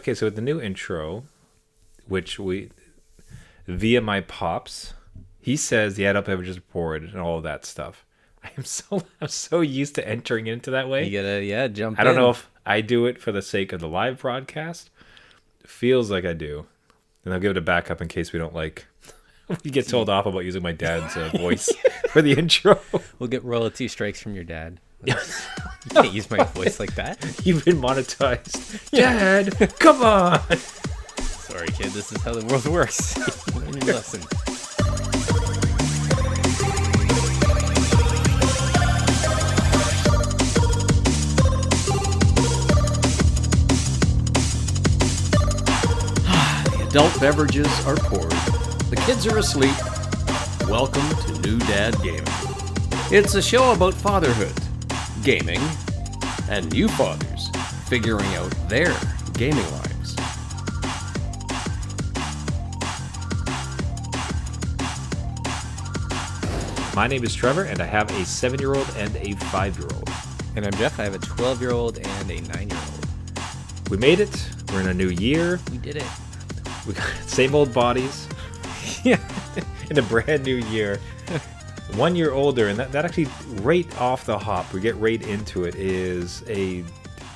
Okay, so with the new intro, which we via my pops, he says the adult beverages report and all of that stuff. I'm so used to entering into that You way. gotta jump I don't know in. if I do it for the sake of the live broadcast. Feels like I do, and I'll give it a backup in case we don't like. We get told off about using my dad's voice for the intro. We'll get royalty strikes from your dad. You can't use my voice like that. You've been monetized, Dad. Come on. Sorry, kid. This is how the world works. Learn your lesson. Adult beverages are poured. The kids are asleep. Welcome to New Dad Gaming. It's a show about fatherhood, gaming, and new fathers figuring out their gaming lives. My name is Trevor, and I have a 7-year-old and a 5-year-old. And I'm Jeff. I have a 12-year-old and a 9-year-old. We made it. We're in a new year. We did it. We got same old bodies. Yeah. In a brand new year. 1 year older, and that actually right off the hop, we get right into it, is a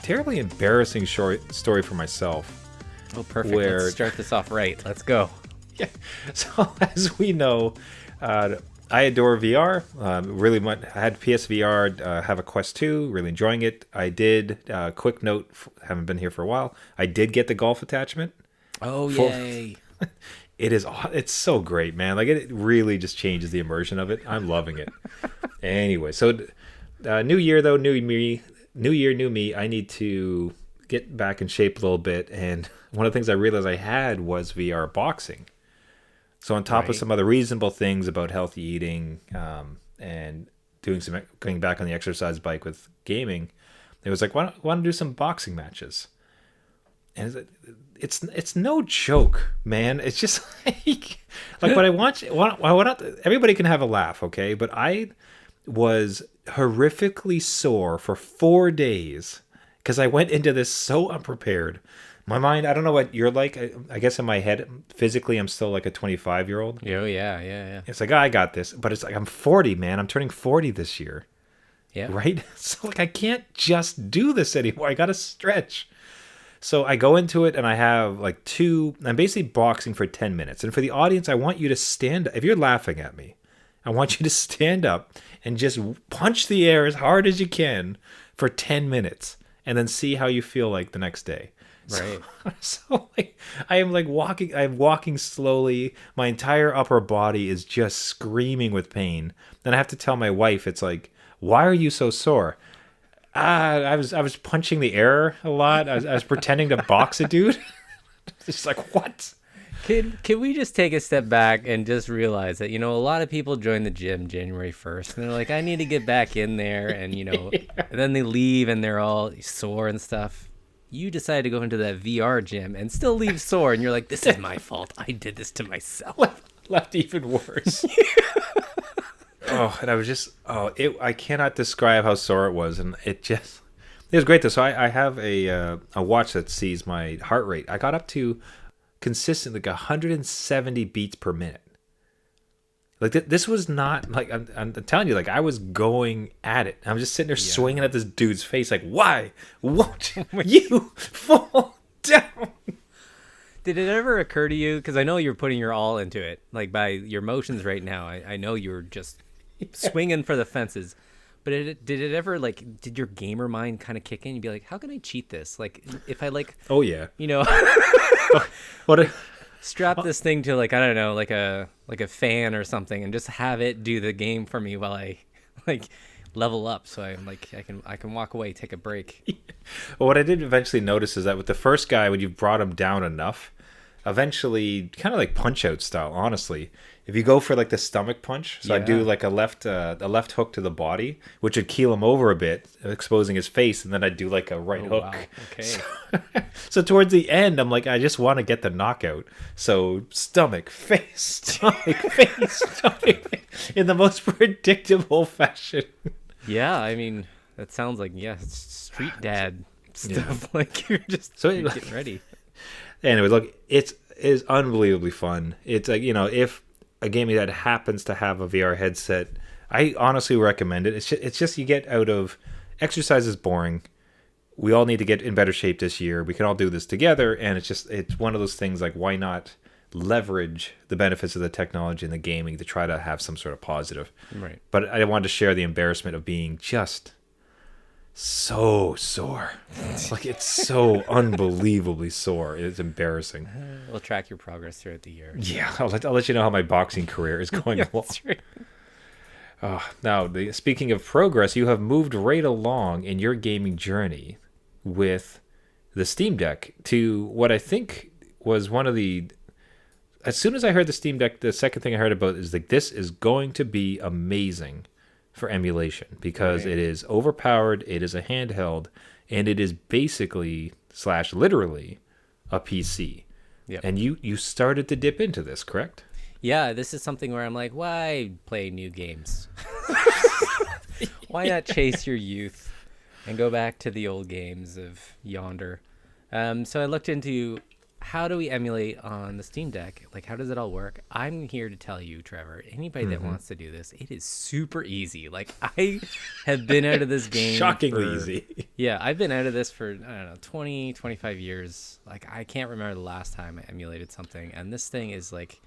terribly embarrassing short story for myself. Oh, perfect. Where- Let's start this off right. Let's go. Yeah. So as we know, I adore VR. Really, I had PSVR. Have a Quest 2. Really enjoying it. I did. Quick note: haven't been here for a while. I did get the golf attachment. Oh, For- yay. It's so great, man. Like it really just changes the immersion of it. I'm loving it. Anyway, so new year though, new me, new year, new me. I need to get back in shape a little bit, and one of the things I realized I had was VR boxing. So on top of Right. some other reasonable things about healthy eating and going back on the exercise bike with gaming, it was like, why don't do some boxing matches? And it's no joke, man. It's just like what I want. Everybody can have a laugh, okay? But I was horrifically sore for 4 days because I went into this so unprepared. My mind, I don't know what you're like. I guess in my head, physically, I'm still like a 25-year-old. Oh, yeah. It's like, oh, I got this. But it's like, I'm 40, man. I'm turning 40 this year, Yeah. right? So like, I can't just do this anymore. I got to stretch. So I go into it and I have I'm basically boxing for 10 minutes. And for the audience, I want you to stand up. If you're laughing at me, I want you to stand up and just punch the air as hard as you can for 10 minutes and then see how you feel like the next day. Right. So I'm walking slowly. My entire upper body is just screaming with pain. Then I have to tell my wife, it's like, why are you so sore? I was punching the air a lot. I was pretending to box a dude. It's like, what? Can we just take a step back and just realize that, a lot of people join the gym January 1st and they're like, I need to get back in there. And, and then they leave and they're all sore and stuff. You decide to go into that VR gym and still leave sore. And you're like, this is my fault. I did this to myself. Left even worse. Oh, and I was just, I cannot describe how sore it was. And it was great though. So I have a watch that sees my heart rate. I got up to consistently like 170 beats per minute. Like this was not like, I'm telling you, like I was going at it. I'm just sitting there swinging at this dude's face. Like, why won't you fall down? Did it ever occur to you? Because I know you're putting your all into it. Like by your motions right now, I know you're just swinging for the fences. But did it ever, did your gamer mind kind of kick in? You'd be like, how can I cheat this? Like, if I, Oh, yeah. What strap this thing to, I don't know, like a fan or something and just have it do the game for me while I, level up. So I'm I can walk away, take a break. Well, what I did eventually notice is that with the first guy, when you brought him down enough, eventually, kind of like Punch-Out style, honestly, if you go for the stomach punch, so I do a left hook to the body, which would keel him over a bit, exposing his face, and then I'd do a right hook. Wow. Okay. So towards the end, I'm like, I just want to get the knockout. So stomach, face, in the most predictable fashion. Yeah, I mean, that sounds like, it's street dad stuff. You're just So you're getting ready. Anyway, look, it is unbelievably fun. It's like, if a gaming that happens to have a VR headset, I honestly recommend it. It's just you get out of exercise is boring. We all need to get in better shape this year. We can all do this together, and it's one of those things like, why not leverage the benefits of the technology and the gaming to try to have some sort of positive. Right. But I wanted to share the embarrassment of being just so sore. Like, it's so unbelievably sore. It's embarrassing. We'll track your progress throughout the year. Yeah, I'll let you know how my boxing career is going along. That's right. Now, speaking of progress, you have moved right along in your gaming journey with the SteamDeck to what I think was one of the... As soon as I heard the SteamDeck, the second thing I heard about is like, this is going to be amazing for emulation because it is overpowered, it is a handheld, and it is basically / literally a PC. Yep. And you started to dip into this, correct? Yeah, this is something where I'm like, why play new games? Why not chase your youth and go back to the old games of yonder? So I looked into, how do we emulate on the Steam Deck? Like, how does it all work? I'm here to tell you, Trevor, anybody that wants to do this, it is super easy. Like, I have been out of this game. Shockingly easy. Yeah, I've been out of this for, I don't know, 20, 25 years. Like, I can't remember the last time I emulated something. And this thing is like,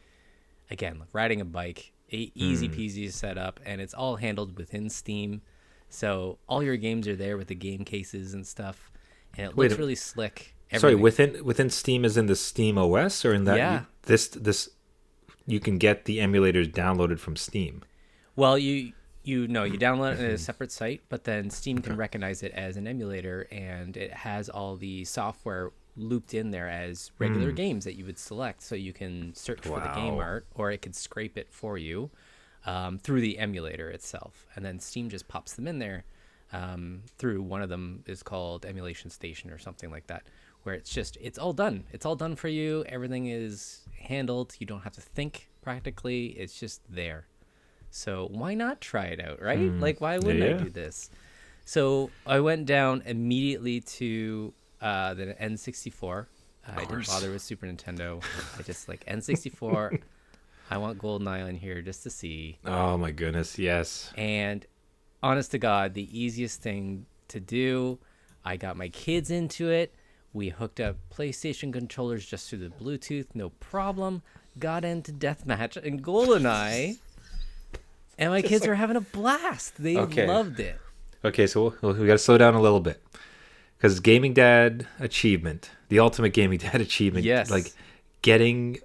again, like riding a bike, easy peasy to set up, and it's all handled within Steam. So all your games are there with the game cases and stuff. And it looks really slick. Everything. Everything. Sorry, within Steam is in the Steam OS, or in that? Yeah. This you can get the emulators downloaded from Steam. Well, you download it in a separate site, but then Steam can recognize it as an emulator, and it has all the software looped in there as regular games that you would select, so you can search for the game art, or it could scrape it for you through the emulator itself, and then Steam just pops them in there through one of them is called Emulation Station or something like that, where it's all done. It's all done for you. Everything is handled. You don't have to think practically. It's just there. So why not try it out, right? Like, why wouldn't I do this? So I went down immediately to the N64. I didn't bother with Super Nintendo. I just like N64. I want GoldenEye on here just to see. Oh my goodness, yes. And honest to God, the easiest thing to do. I got my kids into it. We hooked up PlayStation controllers just through the Bluetooth, no problem. Got into Deathmatch and GoldenEye, and my kids were having a blast. They loved it. Okay, so we got to slow down a little bit, because Gaming Dad achievement, the ultimate Gaming Dad achievement, like getting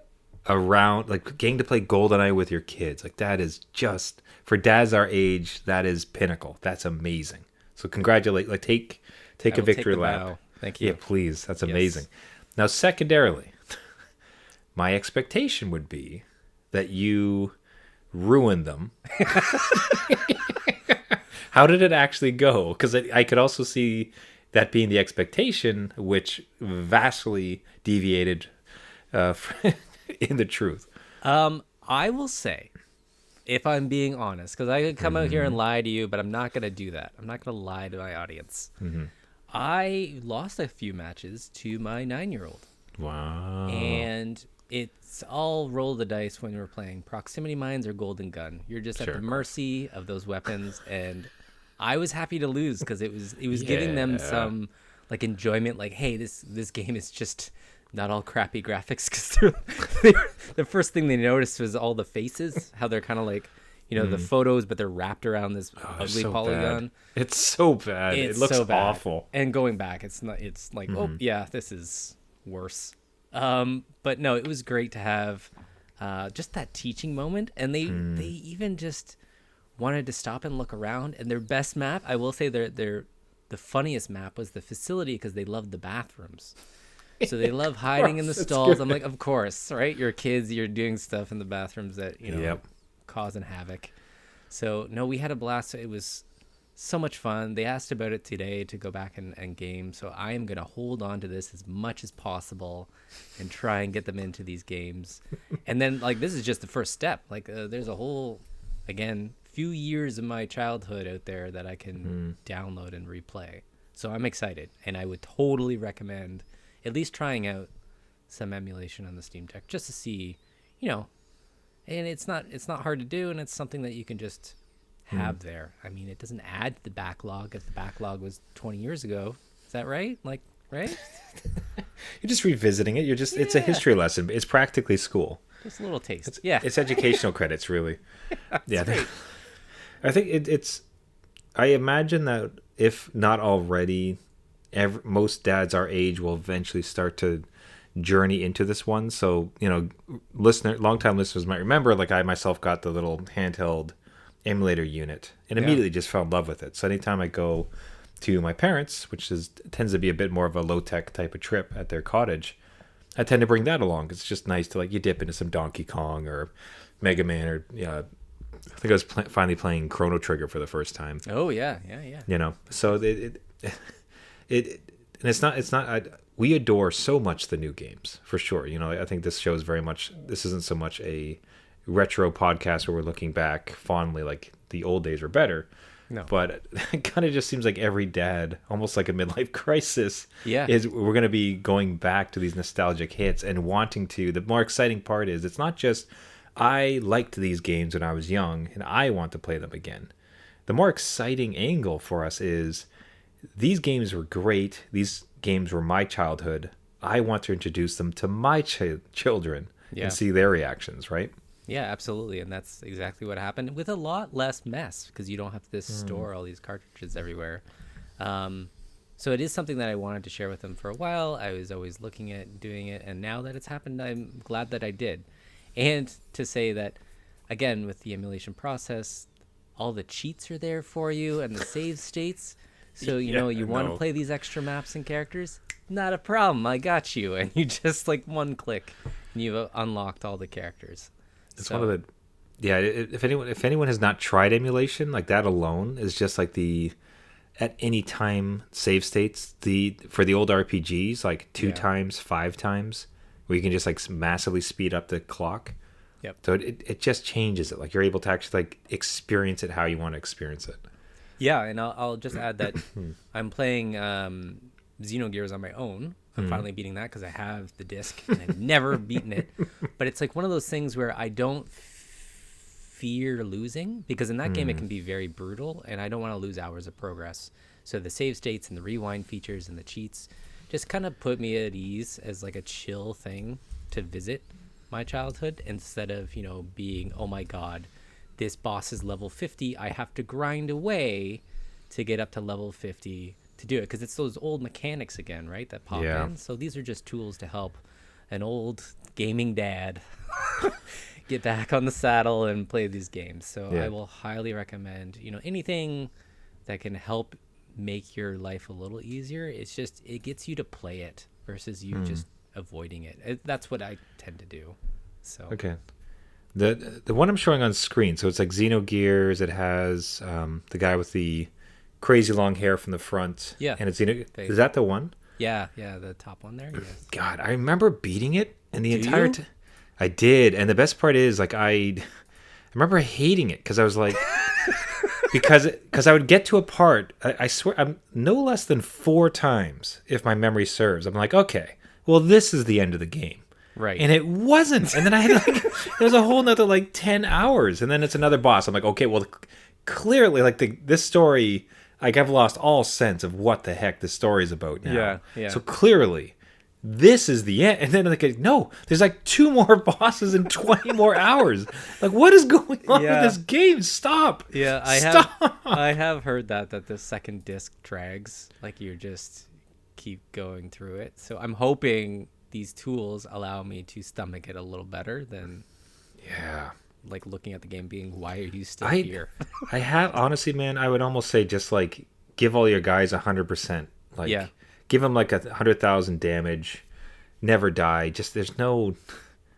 around, like getting to play GoldenEye with your kids, like that is just, for dads our age, that is pinnacle. That's amazing. So congratulate, like take a victory lap. Thank you. Yeah, please. That's amazing. Now, secondarily, my expectation would be that you ruined them. How did it actually go? Because I could also see that being the expectation, which vastly deviated in the truth. I will say, if I'm being honest, because I could come out here and lie to you, but I'm not going to do that. I'm not going to lie to my audience. I lost a few matches to my 9-year-old. Wow. And it's all roll the dice when we're playing proximity mines or golden gun. You're just at the mercy of those weapons, and I was happy to lose because it was giving them some like enjoyment, like, hey, this game is just not all crappy graphics, because the first thing they noticed was all the faces, how they're kind of like, the photos, but they're wrapped around this ugly polygon. Bad. It's so bad. It looks so awful. And going back, it's like, oh yeah, this is worse. But no, it was great to have just that teaching moment, and they even just wanted to stop and look around. And their best map, I will say, the funniest map was the facility, because they loved the bathrooms. So they love hiding in the stalls. I'm like, of course, right? You're kids, you're doing stuff in the bathrooms that causing havoc. So no, we had a blast. It was so much fun. They asked about it today to go back and game, so I am going to hold on to this as much as possible and try and get them into these games. And then, like, this is just the first step. Like, there's a whole, again, few years of my childhood out there that I can download and replay. So I'm excited, and I would totally recommend at least trying out some emulation on the Steam Deck just to see, you know, and it's not hard to do, and it's something that you can just have there. I mean, it doesn't add to the backlog if the backlog was 20 years ago. Is that right? Like, right? You're just revisiting it. It's a history lesson. It's practically school. Just a little taste. It's educational credits, really. Yeah. I think it's. I imagine that if not already, most dads our age will eventually start to journey into this one. So, you know, long-time listeners might remember, like I myself got the little handheld emulator unit and immediately just fell in love with it. So anytime I go to my parents, which tends to be a bit more of a low-tech type of trip at their cottage, I tend to bring that along. It's just nice to, like, you dip into some Donkey Kong or Mega Man, or I think I was finally playing Chrono Trigger for the first time. Oh yeah. You know, so and it's not. We adore so much the new games, for sure. You know, I think this shows very much. This isn't so much a retro podcast where we're looking back fondly, like the old days were better. No. But it kind of just seems like every dad, almost like a midlife crisis, Yeah. is we're going to be going back to these nostalgic hits and wanting to. The more exciting part is it's not just I liked these games when I was young and I want to play them again. The more exciting angle for us is these games were great. These games were my childhood. I want to introduce them to my children and see their reactions, right? Yeah, absolutely. And that's exactly what happened with a lot less mess because you don't have to store all these cartridges everywhere. So it is something that I wanted to share with them for a while. I was always looking at doing it. And now that it's happened, I'm glad that I did. And to say that, again, with the emulation process, all the cheats are there for you and the save states. So, you know, you want to play these extra maps and characters? Not a problem. I got you. And you just, like, one click, and you've unlocked all the characters. It's one of the, if anyone has not tried emulation, like that alone is just like at any time save states, for the old RPGs, like 2 times, 5 times, where you can just like massively speed up the clock. Yep. So it just changes it. Like you're able to actually like experience it how you want to experience it. Yeah, and I'll just add that I'm playing Xenogears on my own. I'm finally beating that because I have the disc and I've never beaten it. But it's like one of those things where I don't fear losing, because in that game it can be very brutal and I don't want to lose hours of progress. So the save states and the rewind features and the cheats just kind of put me at ease as like a chill thing to visit my childhood, instead of, you know, being, oh my god, this boss is level 50, I have to grind away to get up to level 50 to do it, because it's those old mechanics again, right, that pop in. So these are just tools to help an old gaming dad get back on the saddle and play these games. So I will highly recommend, you know, anything that can help make your life a little easier. It's just, it gets you to play it versus you just avoiding it. That's what I tend to do. So okay, the one I'm showing on screen, so it's like Xenogears. It has the guy with the crazy long hair from the front. Yeah, and it's is that the one? Yeah, the top one there. Yes. God, I remember beating it, and the entire I did, and the best part is like I remember hating it because I was like. Because I would get to a part, I swear, I'm no less than 4 times, if my memory serves. I'm like, okay, well, this is the end of the game. Right. And it wasn't. And then I had like, there was a whole nother like 10 hours. And then it's another boss. I'm like, okay, well, clearly, like this story, like I've lost all sense of what the heck this story is about now. Yeah. So clearly, this is the end. And then like, no, there's like 2 more bosses and 20 more hours. Like, what is going on with this game? Stop. Yeah, Stop. I have heard that the second disc drags. Like, you just keep going through it. So I'm hoping these tools allow me to stomach it a little better than like looking at the game being, why are you still here? I have, honestly, man, I would almost say just like give all your guys 100%. Like, give them like 100,000 damage, never die. Just there's no.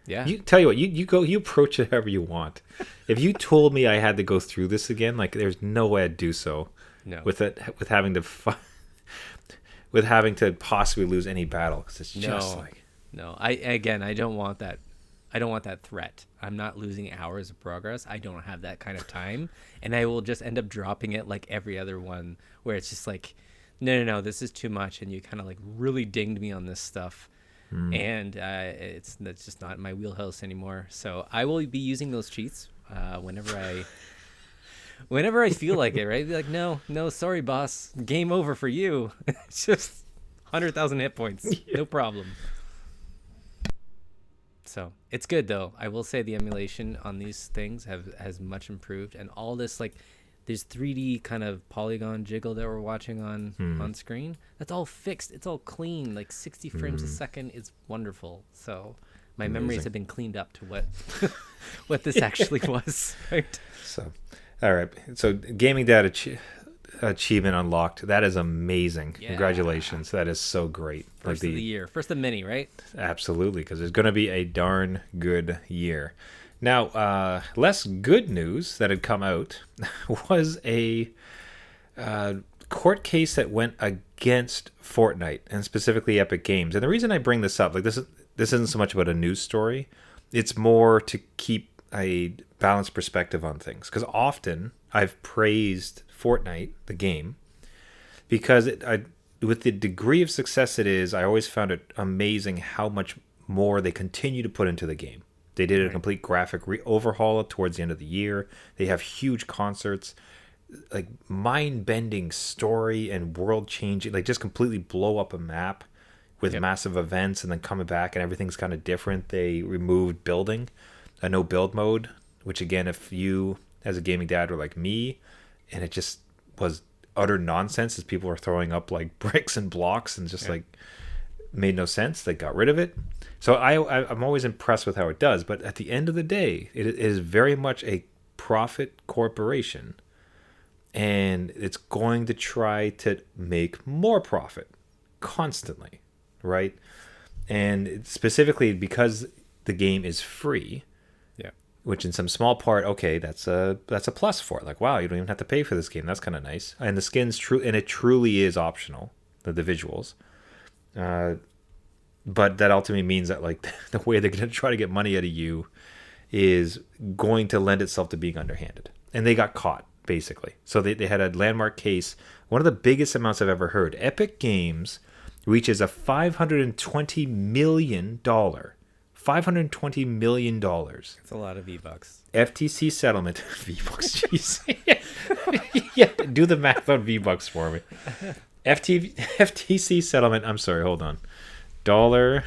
Yeah. You tell you what, you go, you approach it however you want. If you told me I had to go through this again, like there's no way I'd do so. No. With having to possibly lose any battle, because it's just no. I don't want that. I don't want that threat. I'm not losing hours of progress. I don't have that kind of time, and I will just end up dropping it like every other one, where it's just like, no, this is too much, and you kind of like really dinged me on this stuff. and that's just not my wheelhouse anymore. So I will be using those cheats whenever I feel like it. Right? Be like, no, sorry, boss, game over for you. It's just 100,000 hit points, no problem. So it's good though. I will say the emulation on these things has much improved, and all this like this 3D kind of polygon jiggle that we're watching on screen, that's all fixed. It's all clean, like 60 frames a second. It's wonderful. So my memories have been cleaned up to what this actually was. Right. So, all right. So gaming data achievement unlocked. That is amazing. Yeah. Congratulations. That is so great. First of the year. First of many, right? Absolutely, because it's going to be a darn good year. Now, less good news that had come out was a court case that went against Fortnite, and specifically Epic Games. And the reason I bring this up, like this isn't so much about a news story. It's more to keep a balanced perspective on things. Because often I've praised Fortnite, the game, because with the degree of success it is, I always found it amazing how much more they continue to put into the game. They did a complete graphic overhaul towards the end of the year. They have huge concerts, like mind-bending story and world-changing, like just completely blow up a map with massive events and then coming back and everything's kind of different. They removed building, a no-build mode, which again, if you as a gaming dad were like me, and it just was utter nonsense as people were throwing up like bricks and blocks and just like made no sense. They got rid of it. So I'm always impressed with how it does. But at the end of the day, it is very much a profit corporation. And it's going to try to make more profit constantly, right? And specifically because the game is free, which in some small part, okay, that's a plus for it. Like, wow, you don't even have to pay for this game. That's kind of nice. And the skin's and it truly is optional, the visuals. But that ultimately means that like the way they're going to try to get money out of you is going to lend itself to being underhanded. And they got caught, basically. So they had a landmark case, one of the biggest amounts I've ever heard. Epic Games reaches a $520 million $520 million. That's a lot of V-Bucks. FTC settlement. V-Bucks, jeez. Yeah, do the math on V-Bucks for me. FTC settlement. I'm sorry, hold on. $1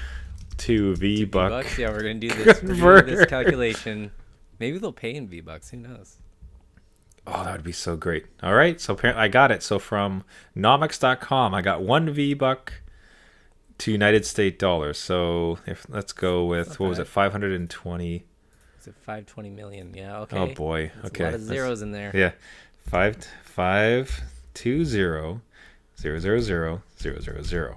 to V-Buck. Yeah, we're going to do this. We're doing this calculation. Maybe they'll pay in V-Bucks. Who knows? Oh, that would be so great. All right, so apparently I got it. So from nomics.com, I got 1 V-Buck to United States dollars. So let's go with, what was it, 520? Is it 520 million? Yeah, okay. Oh boy, that's okay. A lot of zeros in there. Yeah, 520,000,000.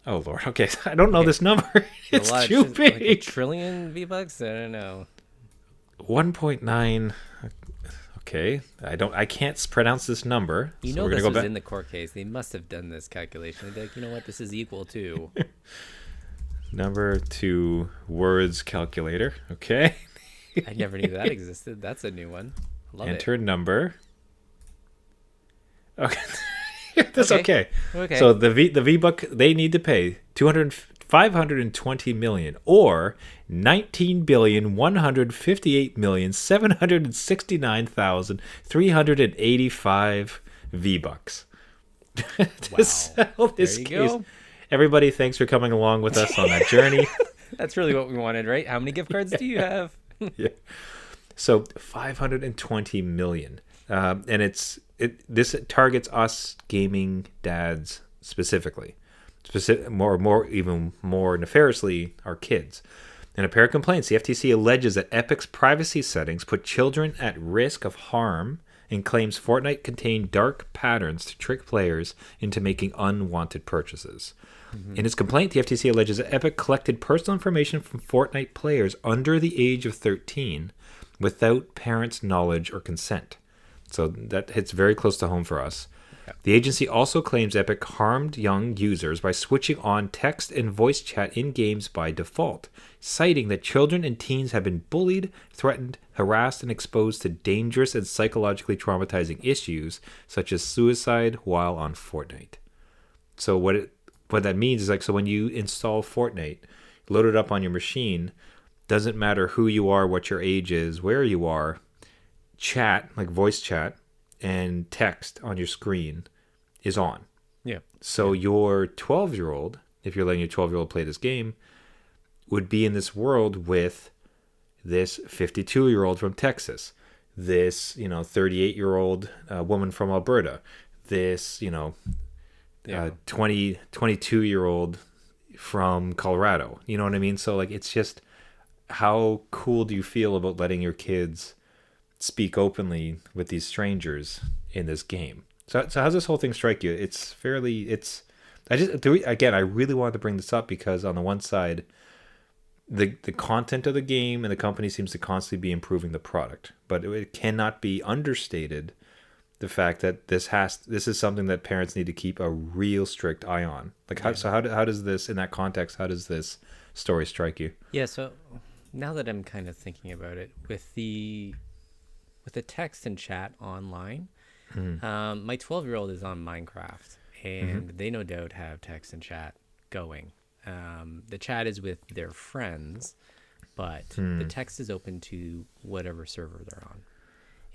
Oh Lord, okay. I don't know this number. It's too big. Like a trillion V-Bucks? I don't know. 1.9. Okay, I can't pronounce this number. You know, this was in the court case. They must have done this calculation. They'd be like, you know what, this is equal to number to words calculator. Okay. I never knew that existed. That's a new one. Love Enter it. Number. Okay. That's okay. Okay. So the V-Buck, they need to pay 520 million or 19,158,769,385 V-Bucks to sell this case. Go. Everybody, thanks for coming along with us on that journey. That's really what we wanted, right? How many gift cards do you have? Yeah. So 520 million. And this targets us gaming dads specifically. Even more nefariously, our kids. In a pair of complaints, the FTC alleges that Epic's privacy settings put children at risk of harm and claims Fortnite contained dark patterns to trick players into making unwanted purchases. Mm-hmm. In its complaint, the FTC alleges that Epic collected personal information from Fortnite players under the age of 13 without parents' knowledge or consent. So that hits very close to home for us. The agency also claims Epic harmed young users by switching on text and voice chat in games by default, citing that children and teens have been bullied, threatened, harassed, and exposed to dangerous and psychologically traumatizing issues such as suicide while on Fortnite. So what what that means is like, so when you install Fortnite, load it up on your machine, doesn't matter who you are, what your age is, where you are, chat, like voice chat and text on your screen is on. Yeah. So your 12-year-old, if you're letting your 12-year-old play this game, would be in this world with this 52-year-old from Texas, this, 38-year-old woman from Alberta, this, 22-year-old from Colorado. You know what I mean? So like, it's just, how cool do you feel about letting your kids speak openly with these strangers in this game? So how's this whole thing strike you? I really wanted to bring this up because on the one side, the content of the game and the company seems to constantly be improving the product, but it cannot be understated the fact that this is something that parents need to keep a real strict eye on. Like, how does this, in that context, how does this story strike you? Yeah. So now that I'm kind of thinking about it, with the text and chat online, my 12-year-old is on Minecraft, and they no doubt have text and chat going. The chat is with their friends, but the text is open to whatever server they're on.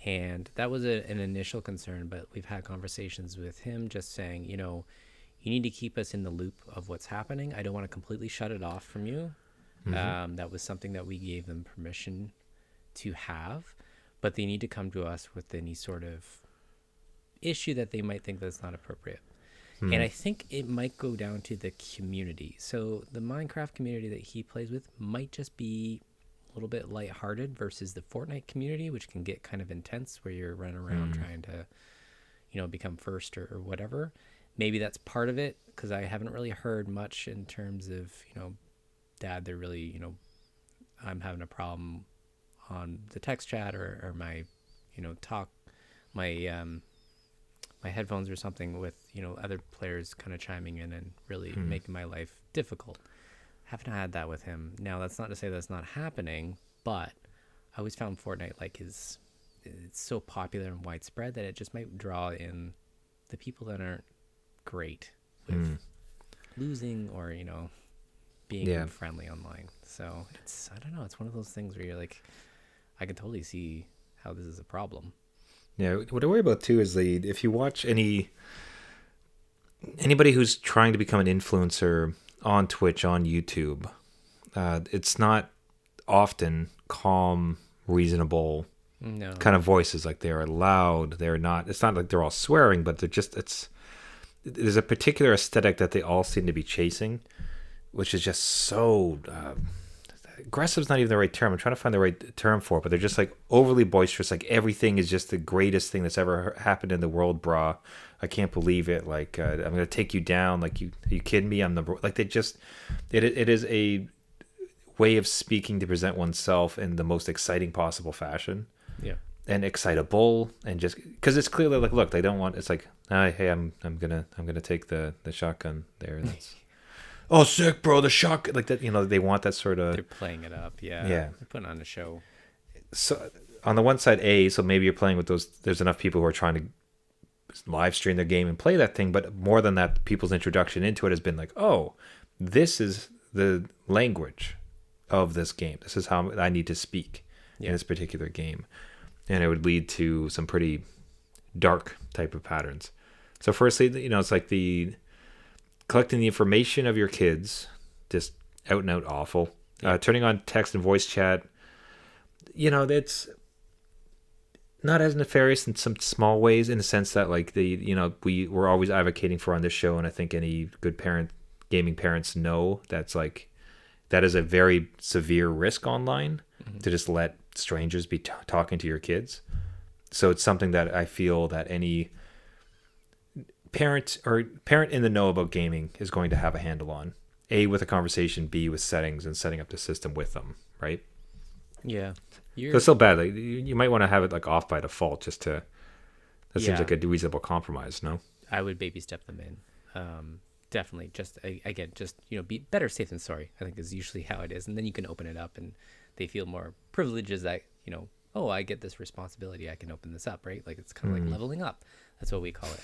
And that was an initial concern, but we've had conversations with him just saying, you need to keep us in the loop of what's happening. I don't want to completely shut it off from you. That was something that we gave them permission to have, but they need to come to us with any sort of issue that they might think that's not appropriate. And I think it might go down to the community. So the Minecraft community that he plays with might just be a little bit lighthearted versus the Fortnite community, which can get kind of intense where you're running around trying to, become first or whatever. Maybe that's part of it, because I haven't really heard much in terms of, Dad, they're really, I'm having a problem on the text chat or my, talk, my headphones or something with, other players kind of chiming in and really making my life difficult. Haven't had that with him. Now, that's not to say that's not happening, but I always found Fortnite it's so popular and widespread that it just might draw in the people that aren't great with losing or, being friendly online. So I don't know. It's one of those things where you're like, I can totally see how this is a problem. Yeah, what I worry about too is if you watch anybody who's trying to become an influencer on Twitch, on YouTube, it's not often calm, reasonable kind of voices. Like, they're loud. They're not. It's not like they're all swearing, but there's a particular aesthetic that they all seem to be chasing, which is just so. Aggressive is not even the right term. I'm trying to find the right term for it, but they're just like overly boisterous. Like, everything is just the greatest thing that's ever happened in the world, brah. I can't believe it. Like, I'm going to take you down. Like, are you kidding me? It is a way of speaking to present oneself in the most exciting possible fashion. Yeah. And excitable, and just because it's clearly like, look, they don't want, it's like, hey, I'm going to take the shotgun there. That's, oh, sick, bro, the shock, like that, they want that sort of. They're playing it up, yeah. Yeah. They're putting on a show. So on the one side, so maybe you're playing with those, there's enough people who are trying to live stream their game and play that thing, but more than that, people's introduction into it has been like, oh, this is the language of this game. This is how I need to speak in this particular game. And it would lead to some pretty dark type of patterns. So firstly, it's like the collecting the information of your kids, just out and out awful. Turning on text and voice chat, that's not as nefarious in some small ways, in the sense that like we're always advocating for on this show, and I think any good gaming parents know that is a very severe risk online to just let strangers be talking to your kids. So it's something that I feel that any parent in the know about gaming is going to have a handle on. A, with a conversation, B, with settings and setting up the system with them, right? Yeah. So it's still bad. Like, you might want to have it like off by default, just to. That seems like a reasonable compromise, no? I would baby step them in. Definitely. Just again, be better safe than sorry, I think, is usually how it is, and then you can open it up, and they feel more privileges that I get this responsibility. I can open this up, right? Like, it's kind of like leveling up. That's what we call it.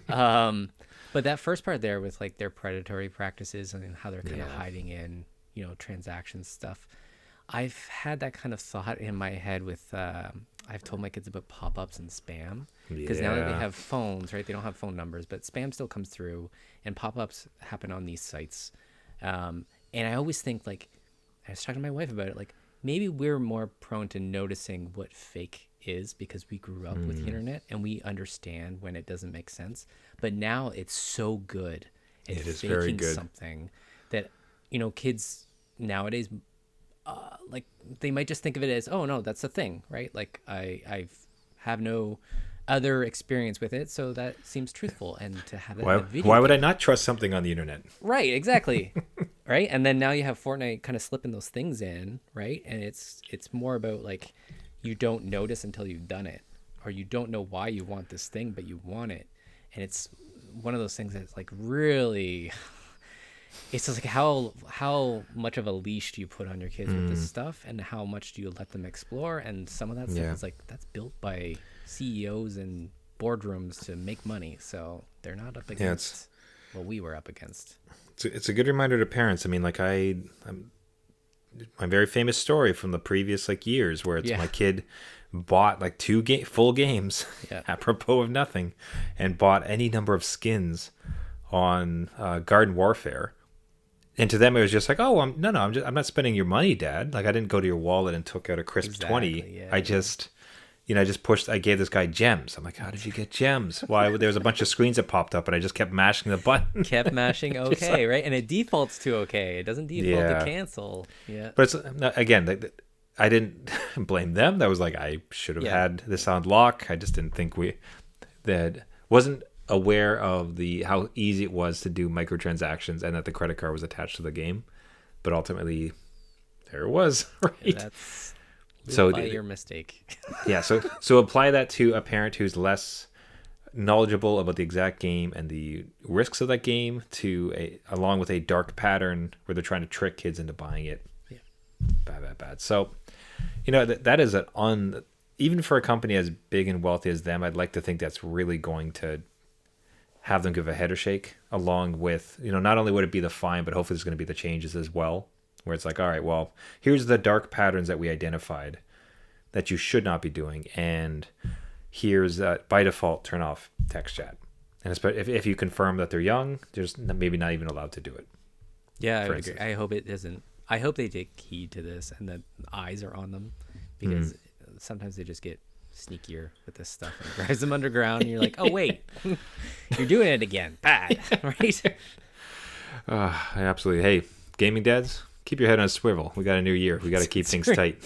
But that first part there with like their predatory practices and how they're kind of hiding in, transactions stuff. I've had that kind of thought in my head with, I've told my kids about pop-ups and spam, because now that they have phones, right? They don't have phone numbers, but spam still comes through, and pop-ups happen on these sites. And I always think, like, I was talking to my wife about it, like, maybe we're more prone to noticing what fake is because we grew up with the internet and we understand when it doesn't make sense. But now it's so good at faking something that, kids nowadays, like, they might just think of it as, oh no, that's a thing, right? Like I have no other experience with it, so that seems truthful. And to have that in a video why would I not trust something on the internet? Right, exactly. Right, and then now you have Fortnite kind of slipping those things in, right? And it's more about, like, you don't notice until you've done it, or you don't know why you want this thing, but you want it. And it's one of those things that's like really, it's just like how much of a leash do you put on your kids with this stuff, and how much do you let them explore? And some of that stuff is like, that's built by CEOs and boardrooms to make money, so they're not up against what we were up against. It's a good reminder to parents. I mean, like, my very famous story from the previous years where it's my kid bought like two full games apropos of nothing, and bought any number of skins on Garden Warfare. And to them, it was just like, oh, I'm not spending your money, Dad. Like, I didn't go to your wallet and took out a crisp 20. I just I gave this guy gems. I'm like, how did you get gems? Why? There was a bunch of screens that popped up, and I just kept mashing the button. Kept mashing okay, right? And it defaults to okay. It doesn't default to cancel. Yeah. But it's, again, I didn't blame them. That was like, I should have had this on lock. I just didn't think wasn't aware of how easy it was to do microtransactions, and that the credit card was attached to the game. But ultimately, there it was, right? Yeah, so by your mistake. So apply that to a parent who's less knowledgeable about the exact game and the risks of that game, along with a dark pattern where they're trying to trick kids into buying it. Yeah. Bad. So, that is even for a company as big and wealthy as them, I'd like to think that's really going to have them give a head or shake, along with, not only would it be the fine, but hopefully there's going to be the changes as well, where it's like, all right, well, here's the dark patterns that we identified that you should not be doing, and here's by default, turn off text chat. And if you confirm that they're young, there's maybe not even allowed to do it. Yeah, I agree. I hope it isn't. I hope they take heed to this and that eyes are on them, because sometimes they just get sneakier with this stuff and drives them underground, and you're like, oh wait, you're doing it again. Bad, right? Absolutely. Hey, gaming dads, keep your head on a swivel. We got a new year. We got to keep things tight.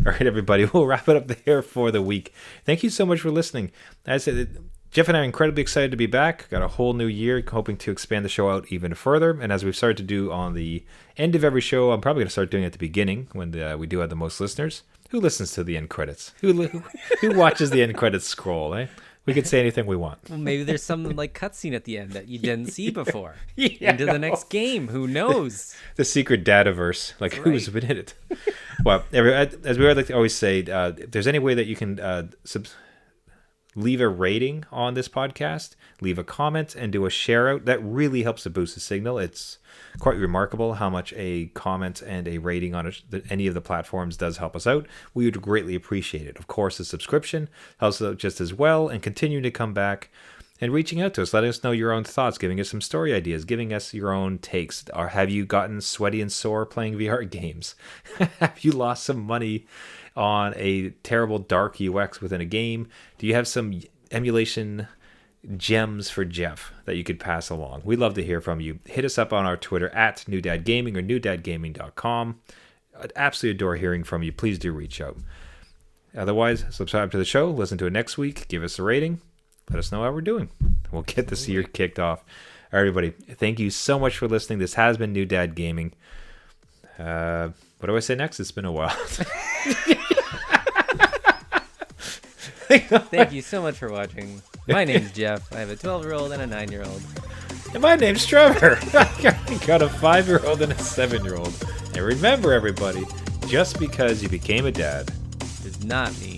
All right, everybody, we'll wrap it up there for the week. Thank you so much for listening. As I said, Jeff and I are incredibly excited to be back. Got a whole new year, hoping to expand the show out even further. And as we've started to do on the end of every show, I'm probably going to start doing it at the beginning when we do have the most listeners. Who listens to the end credits? Who watches the end credits scroll, eh? We could say anything we want. Well, maybe there's some cutscene at the end that you didn't see before. Into the next game. Who knows? The secret dataverse. Like, that's who's been in it? Well, as we like to always say, if there's any way that you can leave a rating on this podcast, leave a comment, and do a share out, that really helps to boost the signal. It's quite remarkable how much a comment and a rating on any of the platforms does help us out. We would greatly appreciate it. Of course, a subscription helps out just as well, and continue to come back and reaching out to us, letting us know your own thoughts, giving us some story ideas, giving us your own takes. Or have you gotten sweaty and sore playing VR games? Have you lost some money on a terrible dark UX within a game? Do you have some emulation gems for Jeff that you could pass along? We'd love to hear from you. Hit us up on our Twitter at NewDadGaming or NewDadGaming.com. I'd absolutely adore hearing from you. Please do reach out. Otherwise, subscribe to the show. Listen to it next week. Give us a rating. Let us know how we're doing. We'll get this year kicked off. All right, everybody. Thank you so much for listening. This has been New Dad Gaming. What do I say next? It's been a while. Thank you so much for watching. My name's Jeff. I have a 12-year-old and a 9-year-old. And my name's Trevor. I got a 5-year-old and a 7-year-old. And remember, everybody, just because you became a dad does not mean